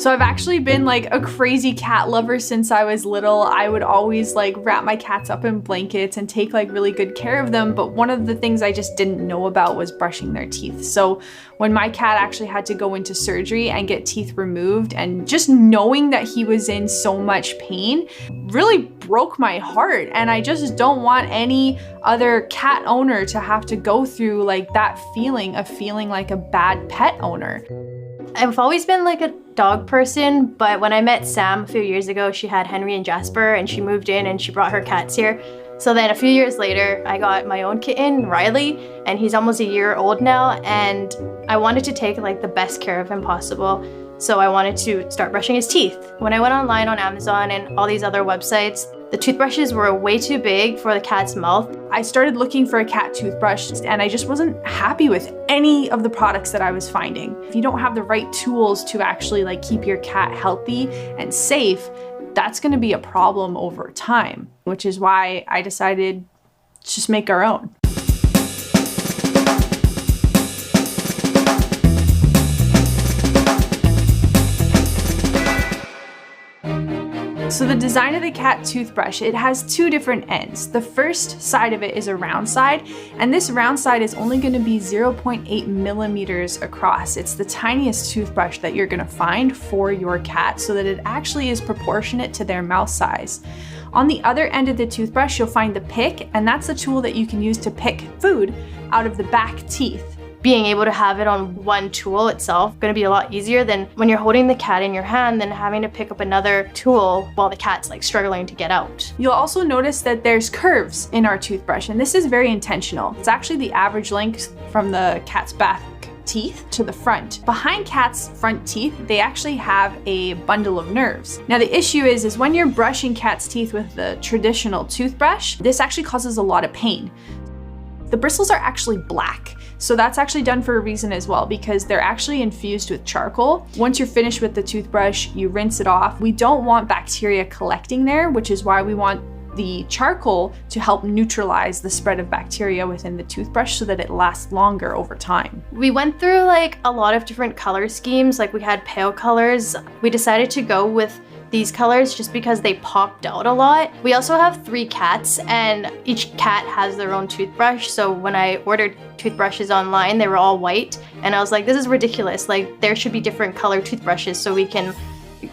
So I've actually been like a crazy cat lover since I was little. I would always like wrap my cats up in blankets and take like really good care of them. But one of the things I just didn't know about was brushing their teeth. So when my cat actually had to go into surgery and get teeth removed, and just knowing that he was in so much pain really broke my heart. And I just don't want any other cat owner to have to go through like that feeling of feeling like a bad pet owner. I've always been like a dog person, but when I met Sam a few years ago, she had Henry and Jasper, and she moved in and she brought her cats here. So then a few years later, I got my own kitten, Riley, and he's almost a year old now, and I wanted to take like the best care of him possible. So I wanted to start brushing his teeth. When I went online on Amazon and all these other websites, the toothbrushes were way too big for the cat's mouth. I started looking for a cat toothbrush and I just wasn't happy with any of the products that I was finding. If you don't have the right tools to actually like keep your cat healthy and safe, that's gonna be a problem over time, which is why I decided to just make our own. So the design of the cat toothbrush, it has two different ends. The first side of it is a round side, and this round side is only going to be 0.8 millimeters across. It's the tiniest toothbrush that you're going to find for your cat so that it actually is proportionate to their mouth size. On the other end of the toothbrush, you'll find the pick, and that's the tool that you can use to pick food out of the back teeth. Being able to have it on one tool itself going to be a lot easier than when you're holding the cat in your hand than having to pick up another tool while the cat's like struggling to get out. You'll also notice that there's curves in our toothbrush, and this is very intentional. It's actually the average length from the cat's back teeth to the front. Behind cats' front teeth, they actually have a bundle of nerves. Now the issue is when you're brushing cats' teeth with the traditional toothbrush, this actually causes a lot of pain. The bristles are actually black. So that's actually done for a reason as well, because they're actually infused with charcoal. Once you're finished with the toothbrush, you rinse it off. We don't want bacteria collecting there, which is why we want the charcoal to help neutralize the spread of bacteria within the toothbrush so that it lasts longer over time. We went through like a lot of different color schemes, like we had pale colors. We decided to go with these colors just because they popped out a lot. We also have 3 cats, and each cat has their own toothbrush. So when I ordered toothbrushes online, they were all white, and I was like, this is ridiculous. Like, there should be different color toothbrushes so we can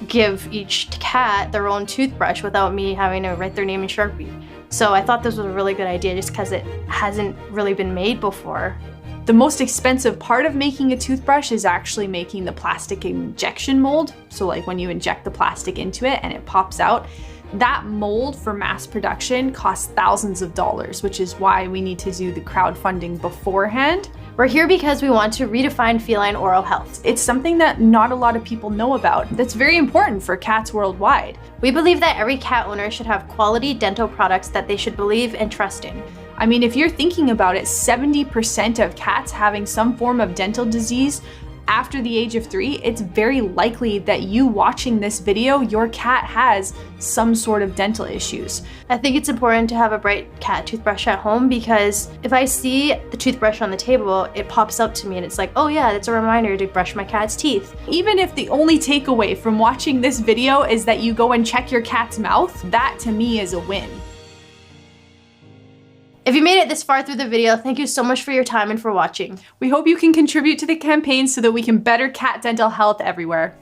give each cat their own toothbrush without me having to write their name in Sharpie. So I thought this was a really good idea just because it hasn't really been made before. The most expensive part of making a toothbrush is actually making the plastic injection mold. So like when you inject the plastic into it and it pops out, that mold for mass production costs thousands of dollars, which is why we need to do the crowdfunding beforehand. We're here because we want to redefine feline oral health. It's something that not a lot of people know about. That's very important for cats worldwide. We believe that every cat owner should have quality dental products that they should believe and trust in. I mean, if you're thinking about it, 70% of cats having some form of dental disease after the age of 3, it's very likely that you watching this video, your cat has some sort of dental issues. I think it's important to have a bright cat toothbrush at home, because if I see the toothbrush on the table, it pops up to me and it's like, oh yeah, that's a reminder to brush my cat's teeth. Even if the only takeaway from watching this video is that you go and check your cat's mouth, that to me is a win. If you made it this far through the video, thank you so much for your time and for watching. We hope you can contribute to the campaign so that we can better cat dental health everywhere.